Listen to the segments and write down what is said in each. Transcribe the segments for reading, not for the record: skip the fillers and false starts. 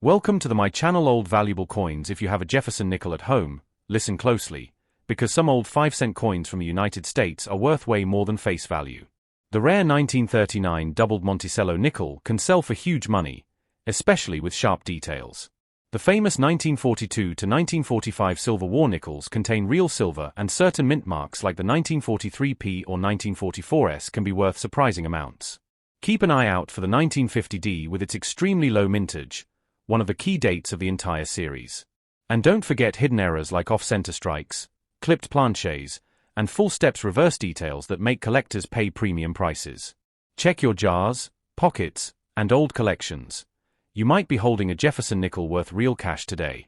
Welcome to my channel Old Valuable Coins. If you have a Jefferson nickel at home, listen closely, because some old 5-cent coins from the United States are worth way more than face value. The rare 1939 doubled Monticello nickel can sell for huge money, especially with sharp details. The famous 1942 to 1945 Silver War nickels contain real silver, and certain mint marks like the 1943P or 1944S can be worth surprising amounts. Keep an eye out for the 1950D with its extremely low mintage, one of the key dates of the entire series. And don't forget hidden errors like off-center strikes, clipped planchets, and full steps reverse details that make collectors pay premium prices. Check your jars, pockets, and old collections. You might be holding a Jefferson nickel worth real cash today.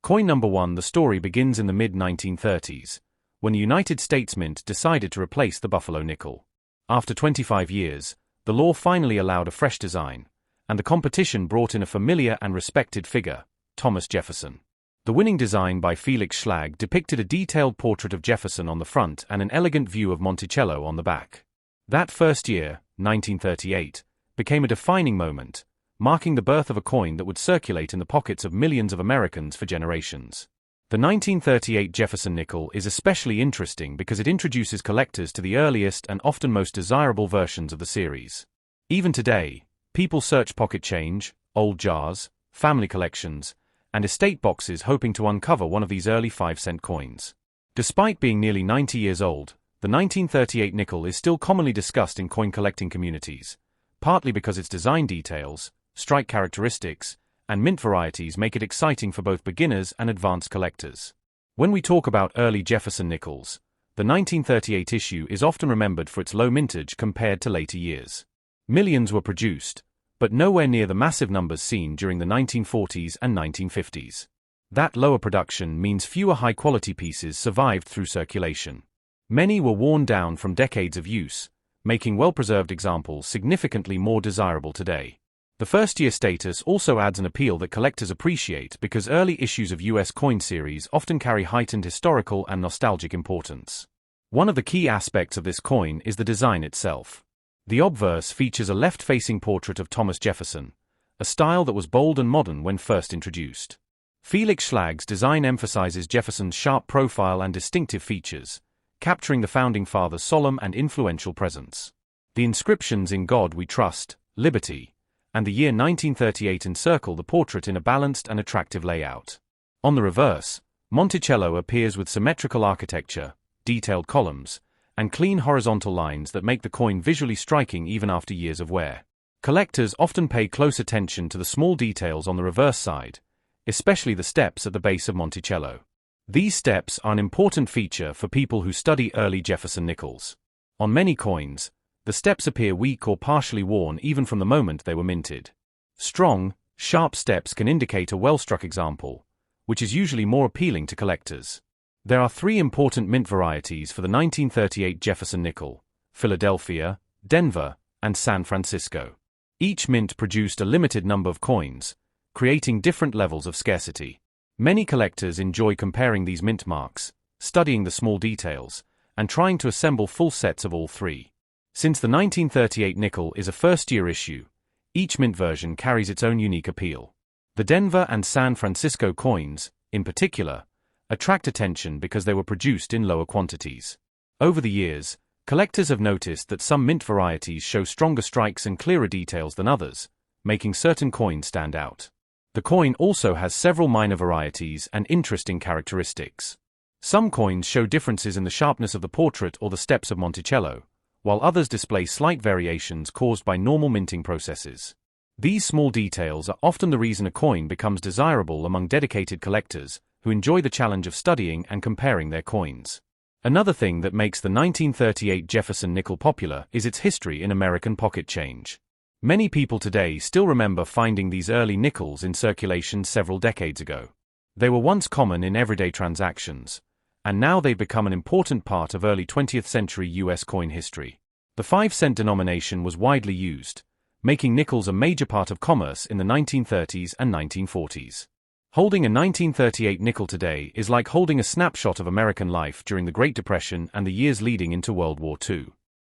Coin number 1. The story begins in the mid-1930s, when the United States Mint decided to replace the Buffalo nickel. After 25 years, the law finally allowed a fresh design, and the competition brought in a familiar and respected figure, Thomas Jefferson. The winning design by Felix Schlag depicted a detailed portrait of Jefferson on the front and an elegant view of Monticello on the back. That first year, 1938, became a defining moment, marking the birth of a coin that would circulate in the pockets of millions of Americans for generations. The 1938 Jefferson nickel is especially interesting because it introduces collectors to the earliest and often most desirable versions of the series. Even today, people search pocket change, old jars, family collections, and estate boxes hoping to uncover one of these early 5-cent coins. Despite being nearly 90 years old, the 1938 nickel is still commonly discussed in coin collecting communities, partly because its design details, strike characteristics, and mint varieties make it exciting for both beginners and advanced collectors. When we talk about early Jefferson nickels, the 1938 issue is often remembered for its low mintage compared to later years. Millions were produced, but nowhere near the massive numbers seen during the 1940s and 1950s. That lower production means fewer high-quality pieces survived through circulation. Many were worn down from decades of use, making well-preserved examples significantly more desirable today. The first-year status also adds an appeal that collectors appreciate because early issues of U.S. coin series often carry heightened historical and nostalgic importance. One of the key aspects of this coin is the design itself. The obverse features a left-facing portrait of Thomas Jefferson, a style that was bold and modern when first introduced. Felix Schlag's design emphasizes Jefferson's sharp profile and distinctive features, capturing the founding father's solemn and influential presence. The inscriptions "In God We Trust," "Liberty," and the year 1938 encircle the portrait in a balanced and attractive layout. On the reverse, Monticello appears with symmetrical architecture, detailed columns, and clean horizontal lines that make the coin visually striking even after years of wear. Collectors often pay close attention to the small details on the reverse side, especially the steps at the base of Monticello. These steps are an important feature for people who study early Jefferson nickels. On many coins, the steps appear weak or partially worn even from the moment they were minted. Strong, sharp steps can indicate a well-struck example, which is usually more appealing to collectors. There are 3 important mint varieties for the 1938 Jefferson nickel: Philadelphia, Denver, and San Francisco. Each mint produced a limited number of coins, creating different levels of scarcity. Many collectors enjoy comparing these mint marks, studying the small details, and trying to assemble full sets of all 3. Since the 1938 nickel is a first-year issue, each mint version carries its own unique appeal. The Denver and San Francisco coins, in particular, attract attention because they were produced in lower quantities. Over the years, collectors have noticed that some mint varieties show stronger strikes and clearer details than others, making certain coins stand out. The coin also has several minor varieties and interesting characteristics. Some coins show differences in the sharpness of the portrait or the steps of Monticello, while others display slight variations caused by normal minting processes. These small details are often the reason a coin becomes desirable among dedicated collectors who enjoy the challenge of studying and comparing their coins. Another thing that makes the 1938 Jefferson nickel popular is its history in American pocket change. Many people today still remember finding these early nickels in circulation several decades ago. They were once common in everyday transactions, and now they've become an important part of early 20th century U.S. coin history. The 5-cent denomination was widely used, making nickels a major part of commerce in the 1930s and 1940s. Holding a 1938 nickel today is like holding a snapshot of American life during the Great Depression and the years leading into World War II.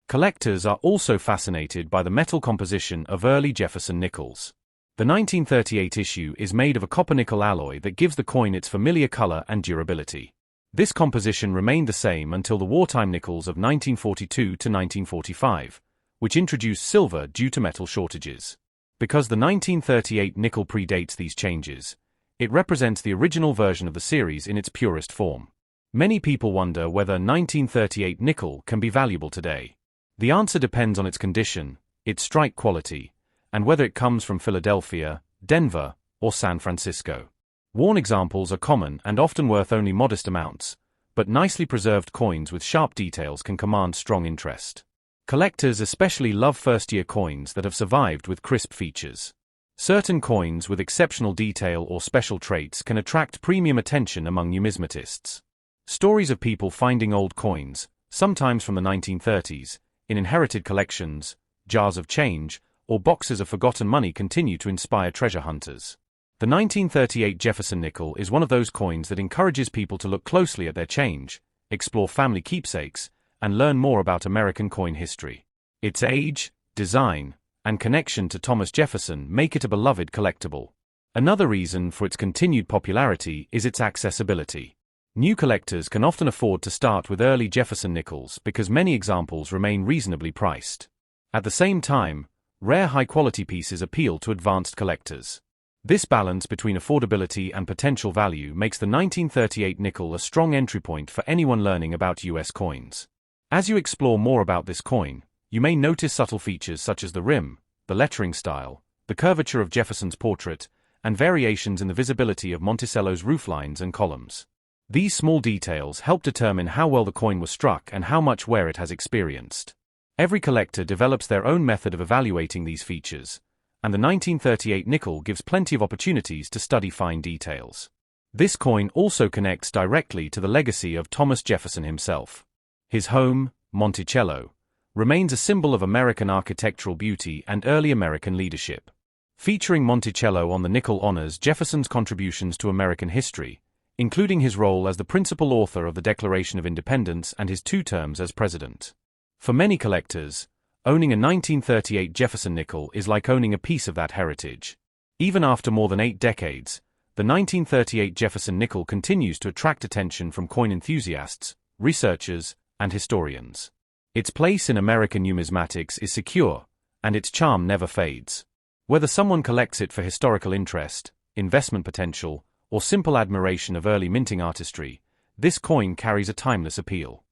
Collectors are also fascinated by the metal composition of early Jefferson nickels. The 1938 issue is made of a copper-nickel alloy that gives the coin its familiar color and durability. This composition remained the same until the wartime nickels of 1942 to 1945, which introduced silver due to metal shortages. Because the 1938 nickel predates these changes, it represents the original version of the series in its purest form. Many people wonder whether 1938 nickel can be valuable today. The answer depends on its condition, its strike quality, and whether it comes from Philadelphia, Denver, or San Francisco. Worn examples are common and often worth only modest amounts, but nicely preserved coins with sharp details can command strong interest. Collectors especially love first-year coins that have survived with crisp features. Certain coins with exceptional detail or special traits can attract premium attention among numismatists. Stories of people finding old coins, sometimes from the 1930s, in inherited collections, jars of change, or boxes of forgotten money continue to inspire treasure hunters. The 1938 Jefferson nickel is one of those coins that encourages people to look closely at their change, explore family keepsakes, and learn more about American coin history. Its age, design, and connection to Thomas Jefferson make it a beloved collectible. Another reason for its continued popularity is its accessibility. New collectors can often afford to start with early Jefferson nickels because many examples remain reasonably priced. At the same time, rare high-quality pieces appeal to advanced collectors. This balance between affordability and potential value makes the 1938 nickel a strong entry point for anyone learning about US coins. As you explore more about this coin, you may notice subtle features such as the rim, the lettering style, the curvature of Jefferson's portrait, and variations in the visibility of Monticello's rooflines and columns. These small details help determine how well the coin was struck and how much wear it has experienced. Every collector develops their own method of evaluating these features, and the 1938 nickel gives plenty of opportunities to study fine details. This coin also connects directly to the legacy of Thomas Jefferson himself. His home, Monticello, remains a symbol of American architectural beauty and early American leadership. Featuring Monticello on the nickel honors Jefferson's contributions to American history, including his role as the principal author of the Declaration of Independence and his 2 terms as president. For many collectors, owning a 1938 Jefferson nickel is like owning a piece of that heritage. Even after more than 8 decades, the 1938 Jefferson nickel continues to attract attention from coin enthusiasts, researchers, and historians. Its place in American numismatics is secure, and its charm never fades. Whether someone collects it for historical interest, investment potential, or simple admiration of early minting artistry, this coin carries a timeless appeal.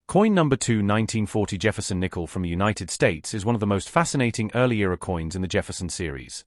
Coin number 2 1940 Jefferson nickel from the United States is one of the most fascinating early-era coins in the Jefferson series.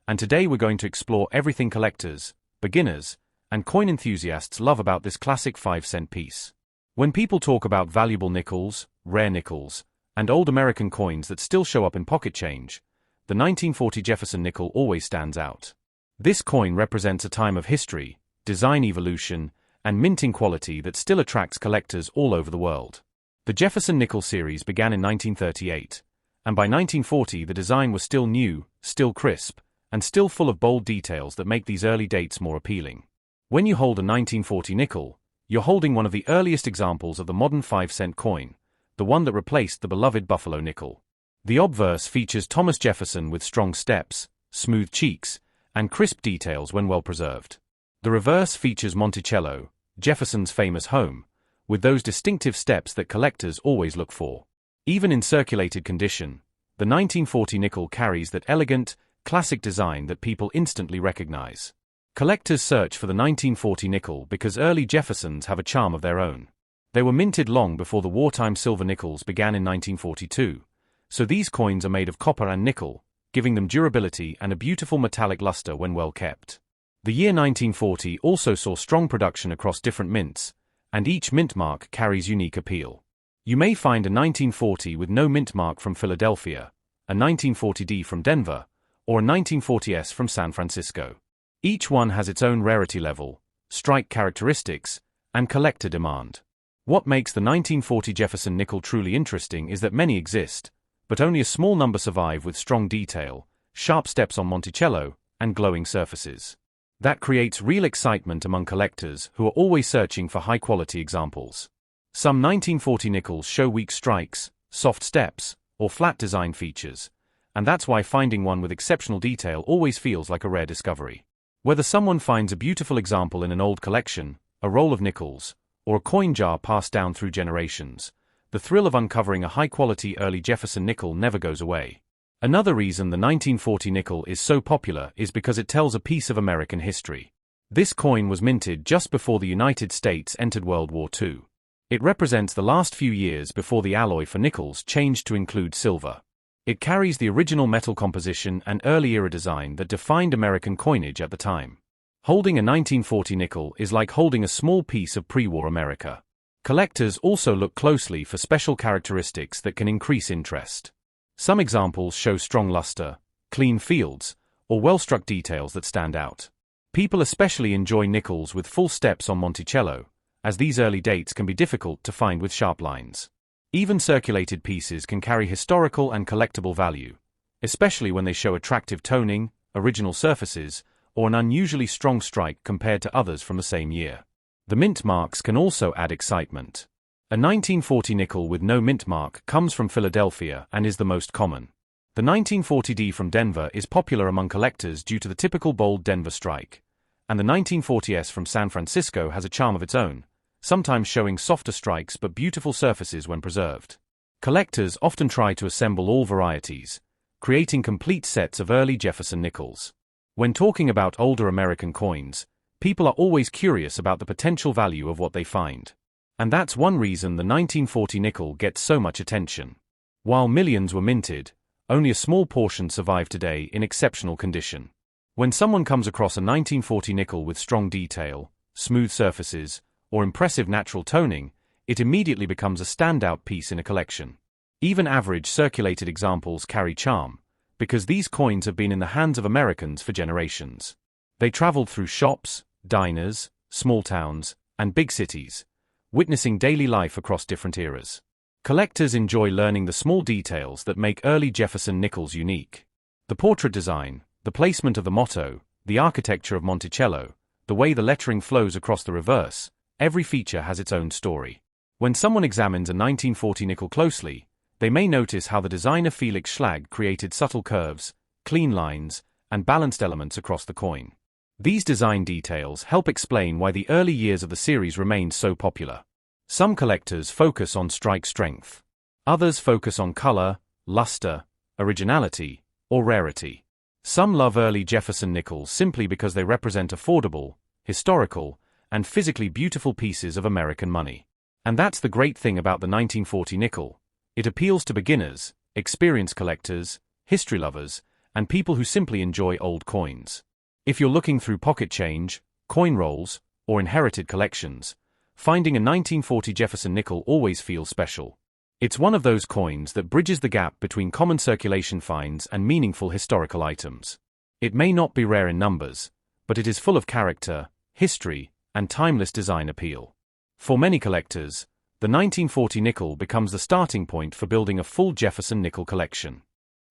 And today we're going to explore everything collectors, beginners, and coin enthusiasts love about this classic 5-cent piece. When people talk about valuable nickels, rare nickels, and old American coins that still show up in pocket change, the 1940 Jefferson nickel always stands out. This coin represents a time of history, design evolution, and minting quality that still attracts collectors all over the world. The Jefferson nickel series began in 1938, and by 1940 the design was still new, still crisp, and still full of bold details that make these early dates more appealing. When you hold a 1940 nickel, you're holding one of the earliest examples of the modern 5-cent coin, the one that replaced the beloved Buffalo nickel. The obverse features Thomas Jefferson with strong steps, smooth cheeks, and crisp details when well preserved. The reverse features Monticello, Jefferson's famous home, with those distinctive steps that collectors always look for. Even in circulated condition, the 1940 nickel carries that elegant, classic design that people instantly recognize. Collectors search for the 1940 nickel because early Jeffersons have a charm of their own. They were minted long before the wartime silver nickels began in 1942, so these coins are made of copper and nickel, giving them durability and a beautiful metallic luster when well kept. The year 1940 also saw strong production across different mints, and each mint mark carries unique appeal. You may find a 1940 with no mint mark from Philadelphia, a 1940D from Denver, or a 1940S from San Francisco. Each one has its own rarity level, strike characteristics, and collector demand. What makes the 1940 Jefferson nickel truly interesting is that many exist, but only a small number survive with strong detail, sharp steps on Monticello, and glowing surfaces. That creates real excitement among collectors who are always searching for high-quality examples. Some 1940 nickels show weak strikes, soft steps, or flat design features, and that's why finding one with exceptional detail always feels like a rare discovery. Whether someone finds a beautiful example in an old collection, a roll of nickels, or a coin jar passed down through generations, the thrill of uncovering a high-quality early Jefferson nickel never goes away. Another reason the 1940 nickel is so popular is because it tells a piece of American history. This coin was minted just before the United States entered World War II. It represents the last few years before the alloy for nickels changed to include silver. It carries the original metal composition and early-era design that defined American coinage at the time. Holding a 1940 nickel is like holding a small piece of pre-war America. Collectors also look closely for special characteristics that can increase interest. Some examples show strong luster, clean fields, or well-struck details that stand out. People especially enjoy nickels with full steps on Monticello, as these early dates can be difficult to find with sharp lines. Even circulated pieces can carry historical and collectible value, especially when they show attractive toning, original surfaces, or an unusually strong strike compared to others from the same year. The mint marks can also add excitement. A 1940 nickel with no mint mark comes from Philadelphia and is the most common. The 1940D from Denver is popular among collectors due to the typical bold Denver strike, and the 1940S from San Francisco has a charm of its own, sometimes showing softer strikes but beautiful surfaces when preserved. Collectors often try to assemble all varieties, creating complete sets of early Jefferson nickels. When talking about older American coins, people are always curious about the potential value of what they find. And that's one reason the 1940 nickel gets so much attention. While millions were minted, only a small portion survive today in exceptional condition. When someone comes across a 1940 nickel with strong detail, smooth surfaces, or impressive natural toning, it immediately becomes a standout piece in a collection. Even average circulated examples carry charm, because these coins have been in the hands of Americans for generations. They traveled through shops, diners, small towns, and big cities, witnessing daily life across different eras. Collectors enjoy learning the small details that make early Jefferson nickels unique. The portrait design, the placement of the motto, the architecture of Monticello, the way the lettering flows across the reverse, every feature has its own story. When someone examines a 1940 nickel closely, they may notice how the designer Felix Schlag created subtle curves, clean lines, and balanced elements across the coin. These design details help explain why the early years of the series remained so popular. Some collectors focus on strike strength. Others focus on color, luster, originality, or rarity. Some love early Jefferson nickels simply because they represent affordable, historical, and physically beautiful pieces of American money. And that's the great thing about the 1940 nickel. It appeals to beginners, experienced collectors, history lovers, and people who simply enjoy old coins. If you're looking through pocket change, coin rolls, or inherited collections, finding a 1940 Jefferson nickel always feels special. It's one of those coins that bridges the gap between common circulation finds and meaningful historical items. It may not be rare in numbers, but it is full of character, history, and timeless design appeal. For many collectors, the 1940 nickel becomes the starting point for building a full Jefferson nickel collection.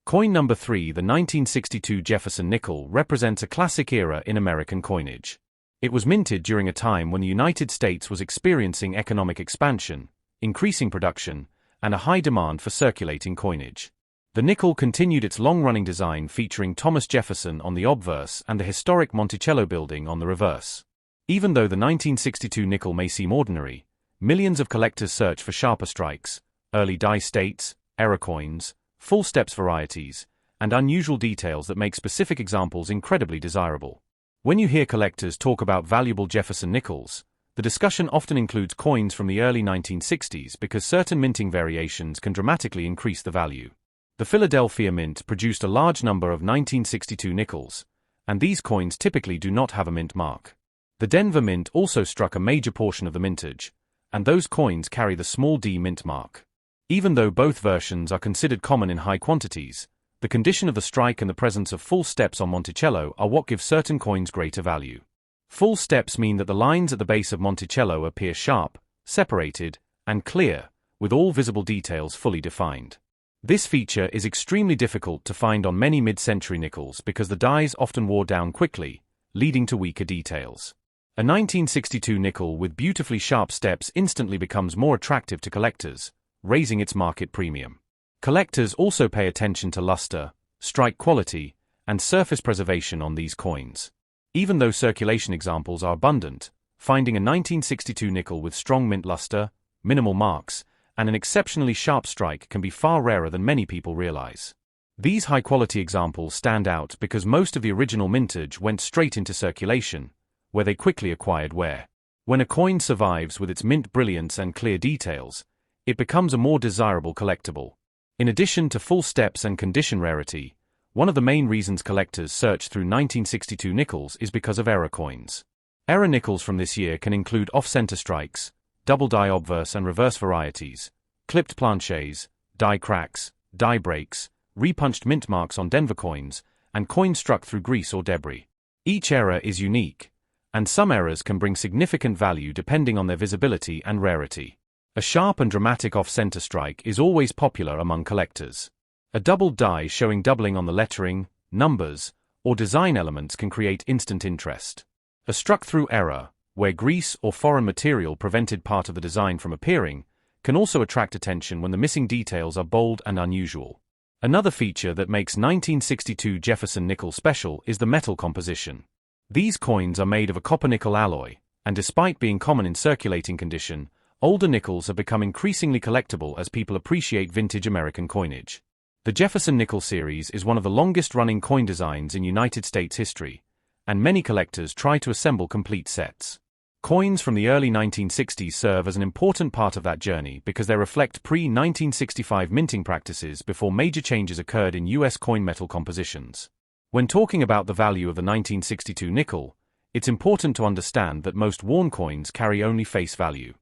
Coin number 3, the 1962 Jefferson nickel, represents a classic era in American coinage. It was minted during a time when the United States was experiencing economic expansion, increasing production, and a high demand for circulating coinage. The nickel continued its long-running design featuring Thomas Jefferson on the obverse and the historic Monticello building on the reverse. Even though the 1962 nickel may seem ordinary, millions of collectors search for sharper strikes, early die states, error coins, full steps varieties, and unusual details that make specific examples incredibly desirable. When you hear collectors talk about valuable Jefferson nickels, the discussion often includes coins from the early 1960s because certain minting variations can dramatically increase the value. The Philadelphia Mint produced a large number of 1962 nickels, and these coins typically do not have a mint mark. The Denver Mint also struck a major portion of the mintage, and those coins carry the small d mint mark. Even though both versions are considered common in high quantities, the condition of the strike and the presence of full steps on Monticello are what give certain coins greater value. Full steps mean that the lines at the base of Monticello appear sharp, separated, and clear, with all visible details fully defined. This feature is extremely difficult to find on many mid-century nickels because the dies often wore down quickly, leading to weaker details. A 1962 nickel with beautifully sharp steps instantly becomes more attractive to collectors, raising its market premium. Collectors also pay attention to luster, strike quality, and surface preservation on these coins. Even though circulation examples are abundant, finding a 1962 nickel with strong mint luster, minimal marks, and an exceptionally sharp strike can be far rarer than many people realize. These high-quality examples stand out because most of the original mintage went straight into circulation, where they quickly acquired wear. When a coin survives with its mint brilliance and clear details, it becomes a more desirable collectible. In addition to full steps and condition rarity, one of the main reasons collectors search through 1962 nickels is because of error coins. Error nickels from this year can include off-center strikes, double die obverse and reverse varieties, clipped planchets, die cracks, die breaks, repunched mint marks on Denver coins, and coins struck through grease or debris. Each error is unique, and some errors can bring significant value depending on their visibility and rarity. A sharp and dramatic off-center strike is always popular among collectors. A doubled die showing doubling on the lettering, numbers, or design elements can create instant interest. A struck-through error, where grease or foreign material prevented part of the design from appearing, can also attract attention when the missing details are bold and unusual. Another feature that makes 1962 Jefferson nickel special is the metal composition. These coins are made of a copper-nickel alloy, and despite being common in circulating condition, older nickels have become increasingly collectible as people appreciate vintage American coinage. The Jefferson nickel series is one of the longest-running coin designs in United States history, and many collectors try to assemble complete sets. Coins from the early 1960s serve as an important part of that journey because they reflect pre-1965 minting practices before major changes occurred in U.S. coin metal compositions. When talking about the value of the 1962 nickel, it's important to understand that most worn coins carry only face value.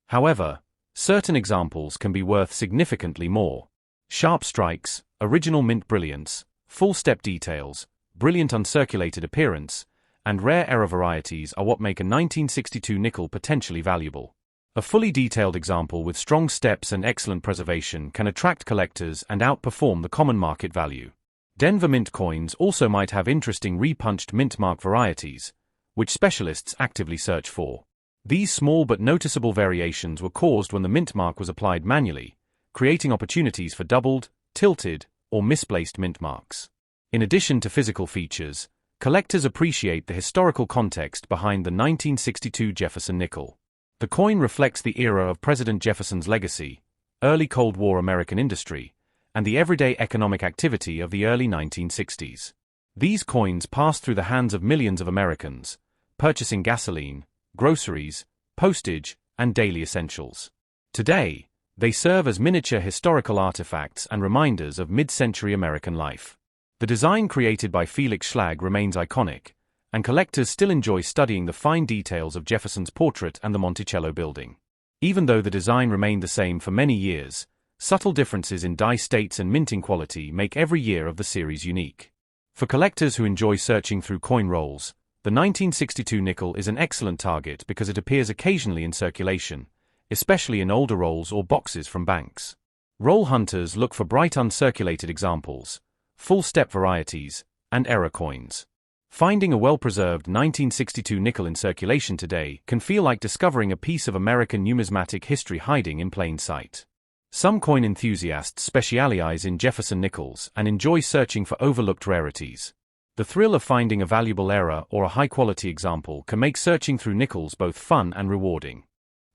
However, certain examples can be worth significantly more. Sharp strikes, original mint brilliance, full step details, brilliant uncirculated appearance, and rare error varieties are what make a 1962 nickel potentially valuable. A fully detailed example with strong steps and excellent preservation can attract collectors and outperform the common market value. Denver mint coins also might have interesting repunched mint mark varieties, which specialists actively search for. These small but noticeable variations were caused when the mint mark was applied manually, creating opportunities for doubled, tilted, or misplaced mint marks. In addition to physical features, collectors appreciate the historical context behind the 1962 Jefferson nickel. The coin reflects the era of President Jefferson's legacy, early Cold War American industry, and the everyday economic activity of the early 1960s. These coins passed through the hands of millions of Americans, purchasing gasoline, groceries, postage, and daily essentials. Today, they serve as miniature historical artifacts and reminders of mid-century American life. The design created by Felix Schlag remains iconic, and collectors still enjoy studying the fine details of Jefferson's portrait and the Monticello building. Even though the design remained the same for many years, subtle differences in die states and minting quality make every year of the series unique. For collectors who enjoy searching through coin rolls, the 1962 nickel is an excellent target because it appears occasionally in circulation, especially in older rolls or boxes from banks. Roll hunters look for bright uncirculated examples, full-step varieties, and error coins. Finding a well-preserved 1962 nickel in circulation today can feel like discovering a piece of American numismatic history hiding in plain sight. Some coin enthusiasts specialize in Jefferson nickels and enjoy searching for overlooked rarities. The thrill of finding a valuable error or a high-quality example can make searching through nickels both fun and rewarding.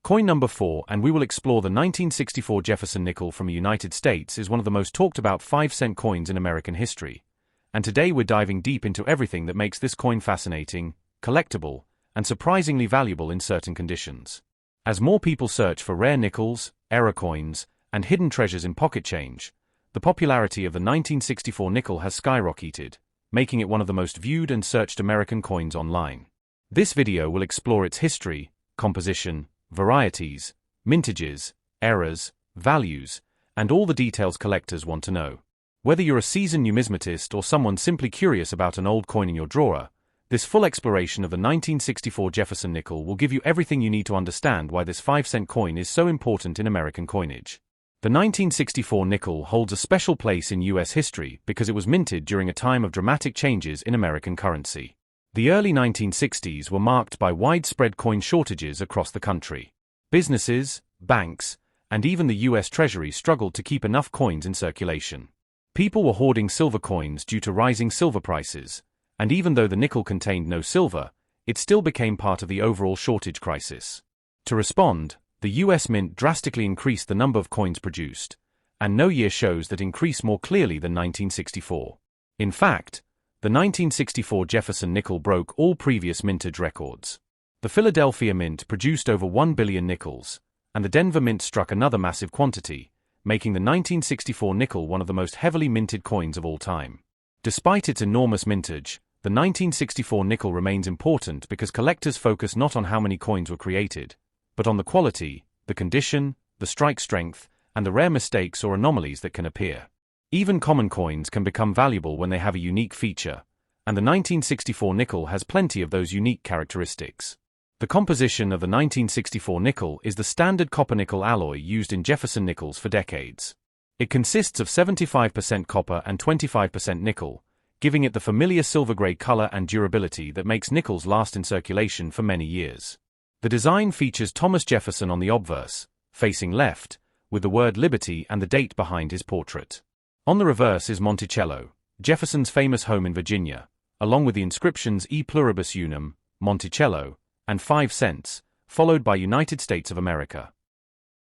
Coin number 4, and we will explore the 1964 Jefferson nickel from the United States, is one of the most talked about 5-cent coins in American history. And today we're diving deep into everything that makes this coin fascinating, collectible, and surprisingly valuable in certain conditions. As more people search for rare nickels, error coins, and hidden treasures in pocket change, the popularity of the 1964 nickel has skyrocketed, making it one of the most viewed and searched American coins online. This video will explore its history, composition, varieties, mintages, errors, values, and all the details collectors want to know. Whether you're a seasoned numismatist or someone simply curious about an old coin in your drawer, this full exploration of the 1964 Jefferson nickel will give you everything you need to understand why this 5-cent coin is so important in American coinage. The 1964 nickel holds a special place in U.S. history because it was minted during a time of dramatic changes in American currency. The early 1960s were marked by widespread coin shortages across the country. Businesses, banks, and even the U.S. Treasury struggled to keep enough coins in circulation. People were hoarding silver coins due to rising silver prices, and even though the nickel contained no silver, it still became part of the overall shortage crisis. To respond, the US Mint drastically increased the number of coins produced, and no year shows that increase more clearly than 1964. In fact, the 1964 Jefferson nickel broke all previous mintage records. The Philadelphia Mint produced over 1 billion nickels, and the Denver Mint struck another massive quantity, making the 1964 nickel one of the most heavily minted coins of all time. Despite its enormous mintage, the 1964 nickel remains important because collectors focus not on how many coins were created, but on the quality, the condition, the strike strength, and the rare mistakes or anomalies that can appear. Even common coins can become valuable when they have a unique feature, and the 1964 nickel has plenty of those unique characteristics. The composition of the 1964 nickel is the standard copper-nickel alloy used in Jefferson nickels for decades. It consists of 75% copper and 25% nickel, giving it the familiar silver-gray color and durability that makes nickels last in circulation for many years. The design features Thomas Jefferson on the obverse, facing left, with the word Liberty and the date behind his portrait. On the reverse is Monticello, Jefferson's famous home in Virginia, along with the inscriptions E pluribus unum, Monticello, and 5 cents, followed by United States of America.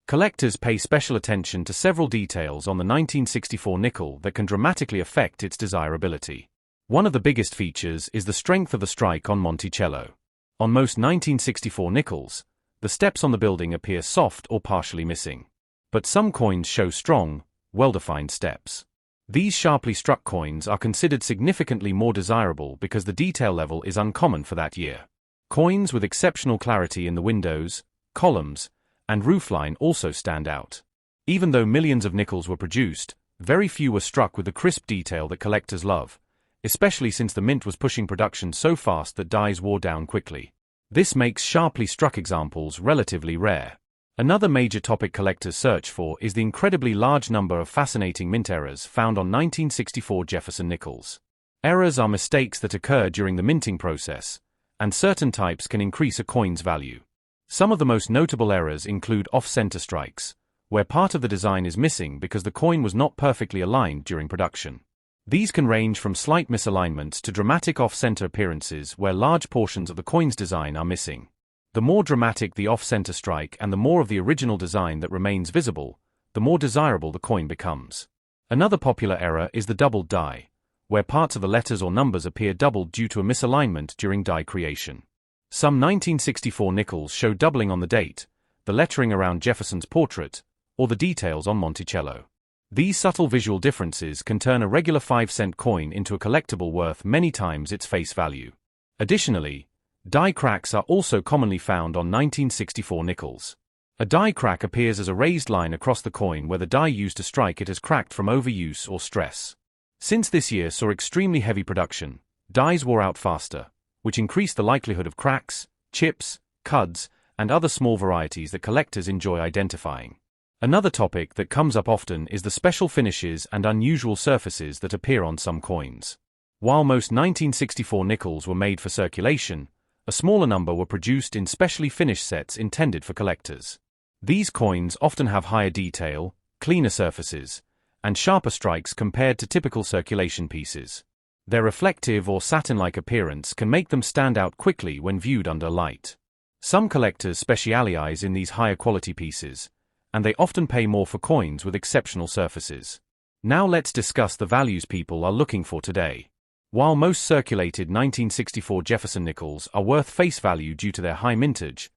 Collectors pay special attention to several details on the 1964 nickel that can dramatically affect its desirability. One of the biggest features is the strength of the strike on Monticello. On most 1964 nickels, the steps on the building appear soft or partially missing. But some coins show strong, well-defined steps. These sharply struck coins are considered significantly more desirable because the detail level is uncommon for that year. Coins with exceptional clarity in the windows, columns, and roofline also stand out. Even though millions of nickels were produced, very few were struck with the crisp detail that collectors love, especially since the mint was pushing production so fast that dies wore down quickly. This makes sharply struck examples relatively rare. Another major topic collectors search for is the incredibly large number of fascinating mint errors found on 1964 Jefferson nickels. Errors are mistakes that occur during the minting process, and certain types can increase a coin's value. Some of the most notable errors include off-center strikes, where part of the design is missing because the coin was not perfectly aligned during production. These can range from slight misalignments to dramatic off-center appearances where large portions of the coin's design are missing. The more dramatic the off-center strike and the more of the original design that remains visible, the more desirable the coin becomes. Another popular error is the doubled die, where parts of the letters or numbers appear doubled due to a misalignment during die creation. Some 1964 nickels show doubling on the date, the lettering around Jefferson's portrait, or the details on Monticello. These subtle visual differences can turn a regular 5-cent coin into a collectible worth many times its face value. Additionally, die cracks are also commonly found on 1964 nickels. A die crack appears as a raised line across the coin where the die used to strike it has cracked from overuse or stress. Since this year saw extremely heavy production, dies wore out faster, which increased the likelihood of cracks, chips, cuds, and other small varieties that collectors enjoy identifying. Another topic that comes up often is the special finishes and unusual surfaces that appear on some coins. While most 1964 nickels were made for circulation, a smaller number were produced in specially finished sets intended for collectors. These coins often have higher detail, cleaner surfaces, and sharper strikes compared to typical circulation pieces. Their reflective or satin-like appearance can make them stand out quickly when viewed under light. Some collectors specialize in these higher quality pieces, and they often pay more for coins with exceptional surfaces. Now let's discuss the values people are looking for today. While most circulated 1964 Jefferson nickels are worth face value due to their high mintage,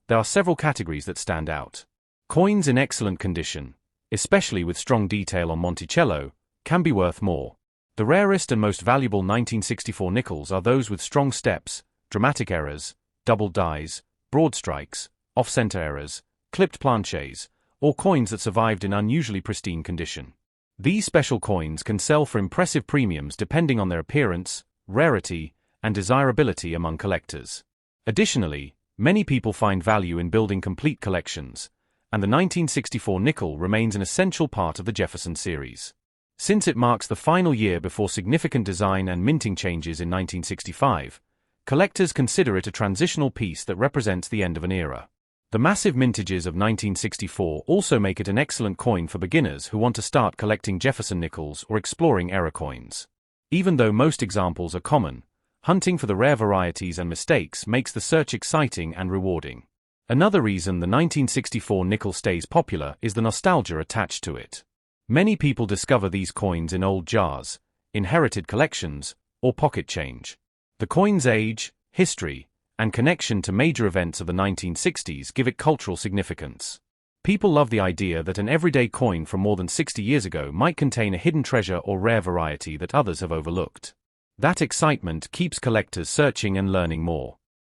there are several categories that stand out. Coins in excellent condition, especially with strong detail on Monticello, can be worth more. The rarest and most valuable 1964 nickels are those with strong steps, dramatic errors, double dies, broad strikes, off-center errors, clipped planchets, or coins that survived in unusually pristine condition. These special coins can sell for impressive premiums depending on their appearance, rarity, and desirability among collectors. Additionally, many people find value in building complete collections, and the 1964 nickel remains an essential part of the Jefferson series. Since it marks the final year before significant design and minting changes in 1965, collectors consider it a transitional piece that represents the end of an era. The massive mintages of 1964 also make it an excellent coin for beginners who want to start collecting Jefferson nickels or exploring error coins. Even though most examples are common, hunting for the rare varieties and mistakes makes the search exciting and rewarding. Another reason the 1964 nickel stays popular is the nostalgia attached to it. Many people discover these coins in old jars, inherited collections, or pocket change. The coin's age, history, and connection to major events of the 1960s give it cultural significance. People love the idea that an everyday coin from more than 60 years ago might contain a hidden treasure or rare variety that others have overlooked. That excitement keeps collectors searching and learning more.